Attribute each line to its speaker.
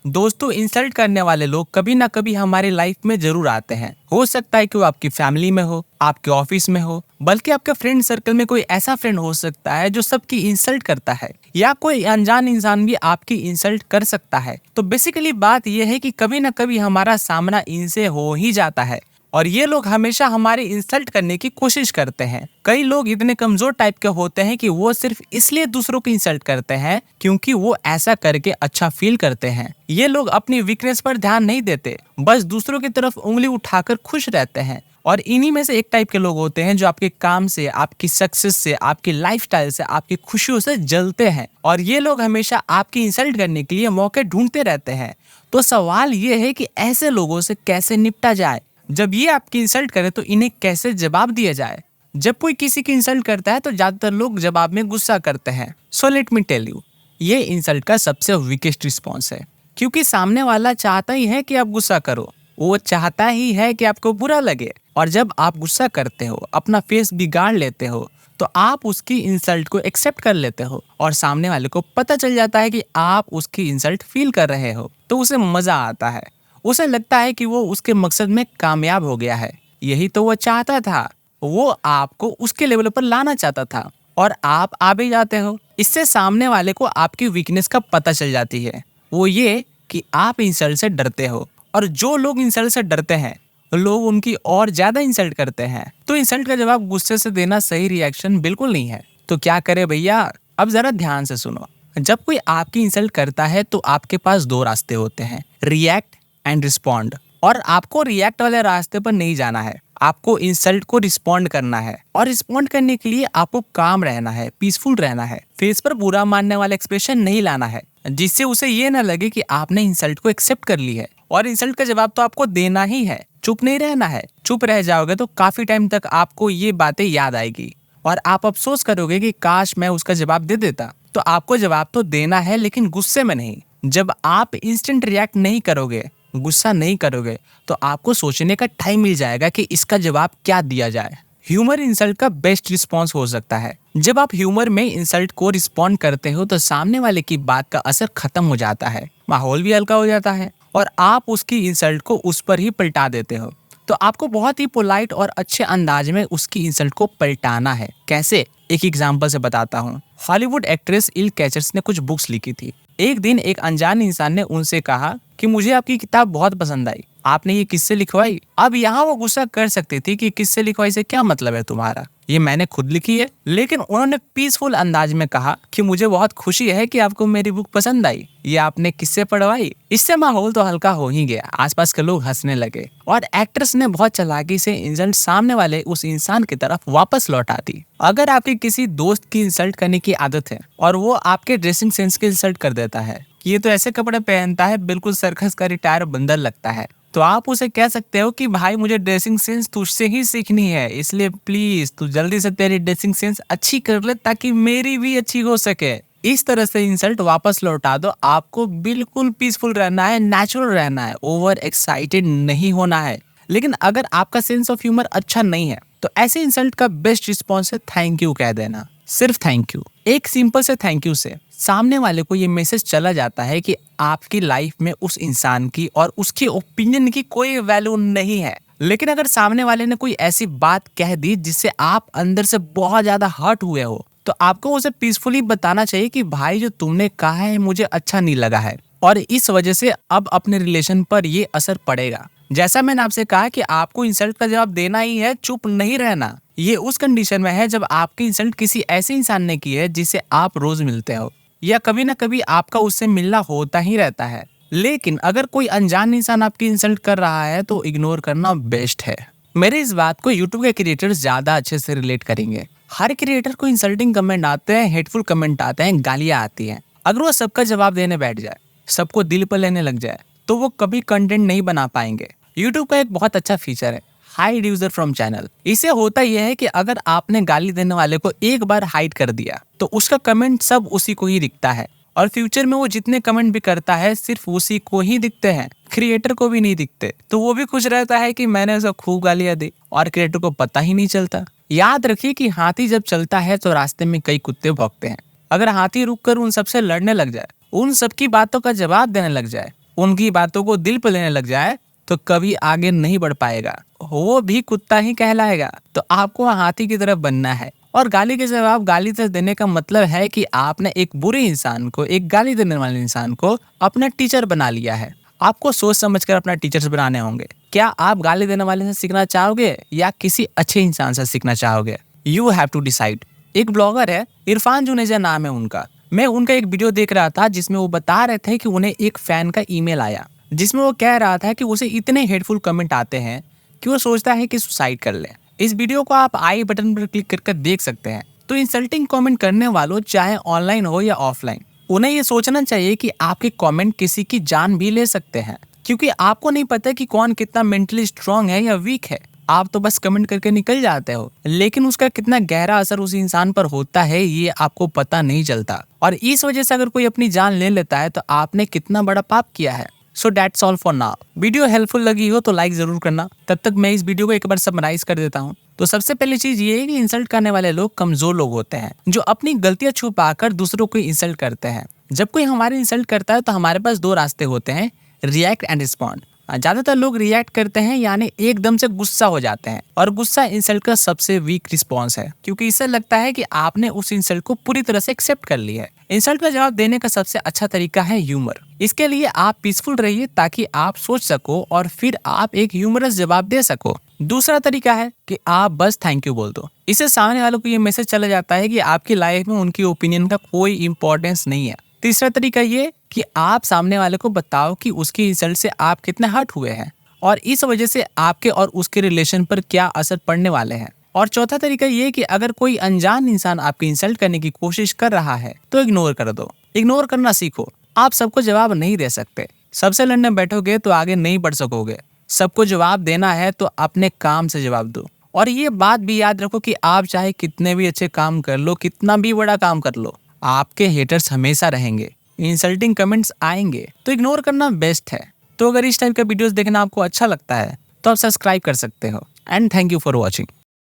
Speaker 1: दोस्तों, इंसल्ट करने वाले लोग कभी ना कभी हमारी लाइफ में जरूर आते हैं। हो सकता है कि वो आपकी फैमिली में हो, आपके ऑफिस में हो, बल्कि आपके फ्रेंड सर्कल में कोई ऐसा फ्रेंड हो सकता है जो सबकी इंसल्ट करता है, या कोई अनजान इंसान भी आपकी इंसल्ट कर सकता है। तो बेसिकली बात यह है कि कभी ना कभी हमारा सामना इनसे हो ही जाता है, और ये लोग हमेशा हमारी इंसल्ट करने की कोशिश करते हैं। कई लोग इतने कमजोर टाइप के होते हैं कि वो सिर्फ इसलिए दूसरों की इंसल्ट करते हैं क्योंकि वो ऐसा करके अच्छा फील करते हैं। ये लोग अपनी वीकनेस पर ध्यान नहीं देते, बस दूसरों की तरफ उंगली उठाकर खुश रहते हैं। और इन्हीं में से एक टाइप के लोग होते हैं जो आपके काम से, आपकी सक्सेस से, आपकी लाइफस्टाइल से, आपकी खुशियों से जलते हैं, और ये लोग हमेशा आपकी इंसल्ट करने के लिए मौके ढूंढते रहते हैं। तो सवाल ये है कि ऐसे लोगों से कैसे निपटा जाए। जब ये आपकी इंसल्ट करे तो इन्हें कैसे जवाब दिया जाए। जब कोई किसी की इंसल्ट करता है तो ज्यादातर लोग जवाब में गुस्सा करते हैं। So let me tell you, ये इंसल्ट का सबसे वीकेस्ट रिस्पॉन्स है, क्योंकि सामने वाला चाहता ही है कि आप गुस्सा करो। वो चाहता ही है कि आपको बुरा लगे, और जब आप गुस्सा करते हो, अपना फेस बिगाड़ लेते हो, तो आप उसकी इंसल्ट को एक्सेप्ट कर लेते हो, और सामने वाले को पता चल जाता है कि आप उसकी इंसल्ट फील कर रहे हो, तो उसे मजा आता है। उसे लगता है कि वो उसके मकसद में कामयाब हो गया है। यही तो वो चाहता था। वो आपको उसके लेवल पर लाना चाहता था, और आप आ भी जाते हो। इससे सामने वाले को आपकी वीकनेस का पता चल जाती है, वो ये कि आप इंसल्ट से डरते हो। और जो लोग इंसल्ट से डरते हैं, लोग उनकी और ज्यादा इंसल्ट करते हैं। तो इंसल्ट का जवाब गुस्से से देना सही रिएक्शन बिल्कुल नहीं है। तो क्या करे भैया? अब जरा ध्यान से सुनो। जब कोई आपकी इंसल्ट करता है तो आपके पास दो रास्ते होते हैं, रिएक्ट एंड रिस्पॉन्ड। और आपको रिएक्ट वाले रास्ते पर नहीं जाना है, आपको इंसल्ट को रिस्पॉन्ड करना है। और रिस्पॉन्ड करने के लिए आपको काम रहना है, पीसफुल रहना है। फेस पर बुरा मानने वाला एक्सप्रेशन नहीं लाना है, जिससे उसे ये ना लगे कि आपने इंसल्ट को एक्सेप्ट कर ली है। और इंसल्ट का जवाब तो आपको देना ही है, चुप नहीं रहना है। चुप रह जाओगे तो काफी टाइम तक आपको ये बातें याद आएगी, और आप अफसोस करोगे कि काश मैं उसका जवाब दे देता। तो आपको जवाब तो देना है, लेकिन गुस्से में नहीं। जब आप इंस्टेंट रिएक्ट नहीं करोगे, गुस्सा नहीं करोगे, तो आपको सोचने का टाइम मिल जाएगा कि इसका जवाब क्या दिया जाए। ह्यूमर इंसल्ट का बेस्ट रिस्पॉन्स हो सकता है। जब आप ह्यूमर में इंसल्ट को रिस्पॉन्ड करते हो तो सामने वाले की बात का असर खत्म हो जाता है, माहौल भी हल्का हो जाता है, और आप उसकी इंसल्ट को उस पर ही पलटा देते हो। तो आपको बहुत ही पोलाइट और अच्छे अंदाज में उसकी इंसल्ट को पलटाना है। कैसे? एक एग्जांपल से बताता हूँ। हॉलीवुड एक्ट्रेस इल कैचर्स ने कुछ बुक्स लिखी थी। एक दिन एक अनजान इंसान ने उनसे कहा कि मुझे आपकी किताब बहुत पसंद आई, आपने ये किससे लिखवाई? अब यहाँ वो गुस्सा कर सकती थी कि किससे लिखवाई से क्या मतलब है तुम्हारा, ये मैंने खुद लिखी है। लेकिन उन्होंने पीसफुल अंदाज में कहा कि मुझे बहुत खुशी है कि आपको मेरी बुक पसंद आई, ये आपने किससे पढ़वाई? इससे माहौल तो हल्का हो ही गया, आसपास के लोग हंसने लगे, और एक्ट्रेस ने बहुत चालाकी से इंसल्ट सामने वाले उस इंसान की तरफ वापस लौटा दी। अगर आपकी किसी दोस्त की इंसल्ट करने की आदत है और वो आपके ड्रेसिंग सेंस की इंसल्ट कर देता है, ये तो ऐसे कपड़े पहनता है बिल्कुल सर्कस का रिटायर बंदर लगता है, तो आप उसे कह सकते हो कि भाई मुझे ड्रेसिंग सेंस तुझसे ही सीखनी है, इसलिए प्लीज तू जल्दी से तेरी ड्रेसिंग सेंस अच्छी कर ले ताकि मेरी भी अच्छी हो सके। इस तरह से इंसल्ट वापस लौटा दो। आपको बिल्कुल पीसफुल रहना है, नेचुरल रहना है, ओवर एक्साइटेड नहीं होना है। लेकिन अगर आपका सेंस ऑफ ह्यूमर अच्छा नहीं है तो ऐसे इंसल्ट का बेस्ट रिस्पॉन्स है थैंक यू कह देना। सिर्फ थैंक यू। एक सिंपल से थैंक यू से सामने वाले को ये मैसेज चला जाता है कि आपकी लाइफ में उस इंसान की और उसकी ओपिनियन की कोई वैल्यू नहीं है। लेकिन अगर सामने वाले ने कोई ऐसी बात कह दी जिससे आप अंदर से बहुत ज्यादा हर्ट हुए हो, तो आपको उसे पीसफुली बताना चाहिए कि भाई जो तुमने कहा है मुझे अच्छा नहीं लगा है, और इस वजह से अब अपने रिलेशन पर ये असर पड़ेगा। जैसा मैंने आपसे कहा कि आपको इंसल्ट का जवाब देना ही है, चुप नहीं रहना। ये उस कंडीशन में है जब आपकी इंसल्ट किसी ऐसे इंसान ने की है जिससे आप रोज मिलते हो, या कभी ना कभी आपका उससे मिलना होता ही रहता है। लेकिन अगर कोई अनजान इंसान आपकी इंसल्ट कर रहा है तो इग्नोर करना बेस्ट है। मेरे इस बात को यूट्यूब के क्रिएटर्स ज्यादा अच्छे से रिलेट करेंगे। हर क्रिएटर को इंसल्टिंग कमेंट आते हैं, हेटफुल कमेंट आते हैं, गालियां आती हैं। अगर वो सबका जवाब देने बैठ जाए, सबको दिल पर लेने लग जाए, तो वो कभी कंटेंट नहीं बना पाएंगे। यूट्यूब का एक बहुत अच्छा फीचर है हाइड यूजर फ्रॉम चैनल। इसे होता यह है कि अगर आपने गाली देने वाले को एक बार हाइड कर दिया तो उसका कमेंट सब उसी को ही दिखता है, और फ्यूचर में वो जितने कमेंट भी करता है सिर्फ उसी को ही दिखते हैं, क्रिएटर को भी नहीं दिखते। तो वो भी खुश रहता है कि मैंने उसे खूब गालियां दी, और क्रिएटर को पता ही नहीं चलता। याद रखिए कि हाथी जब चलता है तो रास्ते में कई कुत्ते भौंकते हैं। अगर हाथी रुक कर उन सबसे लड़ने लग जाए, उन सबकी बातों का जवाब देने लग जाए, उनकी बातों को दिल पर लेने लग जाए तो कभी आगे नहीं बढ़ पाएगा, वो भी कुत्ता ही कहलाएगा। तो आपको हाथी की तरफ बनना है। और गाली के जवाब गाली से देने का मतलब है कि आपने एक बुरे इंसान को, एक गाली देने वाले इंसान को अपना टीचर बना लिया है। आपको सोच समझकर अपना टीचर्स बनाने होंगे। क्या आप गाली देने वाले से सीखना चाहोगे या किसी अच्छे इंसान से सीखना चाहोगे? You have to decide. एक ब्लॉगर है, इरफान जुनेजा नाम है उनका। मैं उनका एक वीडियो देख रहा था जिसमें वो बता रहे थे कि उन्हें एक फैन का ईमेल आया, जिसमें वो कह रहा था कि उसे इतने हेटफुल कमेंट आते हैं कि वो सोचता है कि सुसाइड कर ले। इस वीडियो को आप आई बटन पर क्लिक करके देख सकते हैं। तो इंसल्टिंग कमेंट करने वालों, चाहे ऑनलाइन हो या ऑफलाइन, उन्हें ये सोचना चाहिए कि आपके कमेंट किसी की जान भी ले सकते हैं, क्योंकि आपको नहीं पता कि कौन कितना मेंटली स्ट्रांग है या वीक है। आप तो बस कमेंट करके निकल जाते हो, लेकिन उसका कितना गहरा असर उस इंसान पर होता है ये आपको पता नहीं चलता। और इस वजह से अगर कोई अपनी जान ले लेता है तो आपने कितना बड़ा पाप किया है। So that's all for now. Video helpful लगी हो तो लाइक जरूर करना। तब तक मैं इस वीडियो को एक बार समराइज कर देता हूँ। तो सबसे पहली चीज ये है कि इंसल्ट करने वाले लोग कमजोर लोग होते हैं, जो अपनी गलतियां छुपाकर दूसरों को इंसल्ट करते हैं। जब कोई हमारी इंसल्ट करता है तो हमारे पास दो रास्ते होते हैं, रिएक्ट एंड रिस्पॉन्ड। ज्यादातर लोग रिएक्ट करते हैं, यानी एकदम से गुस्सा हो जाते हैं, और गुस्सा इंसल्ट का सबसे वीक रिस्पॉन्स है, क्योंकि इससे लगता है कि आपने उस इंसल्ट को पूरी तरह से एक्सेप्ट कर लिया है। इंसल्ट का जवाब देने का सबसे अच्छा तरीका है ह्यूमर। इसके लिए आप पीसफुल रहिए ताकि आप सोच सको और फिर आप एक ह्यूमरस जवाब दे सको। दूसरा तरीका है कि आप बस थैंक यू बोल दो। इससे सामने वालों को ये मैसेज चला जाता है कि आपकी लाइफ में उनकी ओपिनियन का कोई इंपॉर्टेंस नहीं है। तीसरा तरीका ये कि आप सामने वाले को बताओ कि उसकी इंसल्ट से आप कितने हर्ट हुए हैं और इस वजह से आपके और उसके रिलेशन पर क्या असर पड़ने वाले हैं। और चौथा तरीका ये कि अगर कोई अनजान इंसान आपकी इंसल्ट करने की कोशिश कर रहा है तो इग्नोर कर दो। इग्नोर करना सीखो। आप सबको जवाब नहीं दे सकते। सबसे लड़ने बैठोगे तो आगे नहीं बढ़ सकोगे। सबको जवाब देना है तो अपने काम से जवाब दो। और ये बात भी याद रखो कि आप चाहे कितने भी अच्छे काम कर लो, कितना भी बड़ा काम कर लो, आपके हेटर्स हमेशा रहेंगे। इंसल्टिंग कमेंट्स आएंगे तो इग्नोर करना बेस्ट है। तो अगर इस टाइप का वीडियोस देखना आपको अच्छा लगता है तो आप सब्सक्राइब कर सकते हो। And thank you for watching.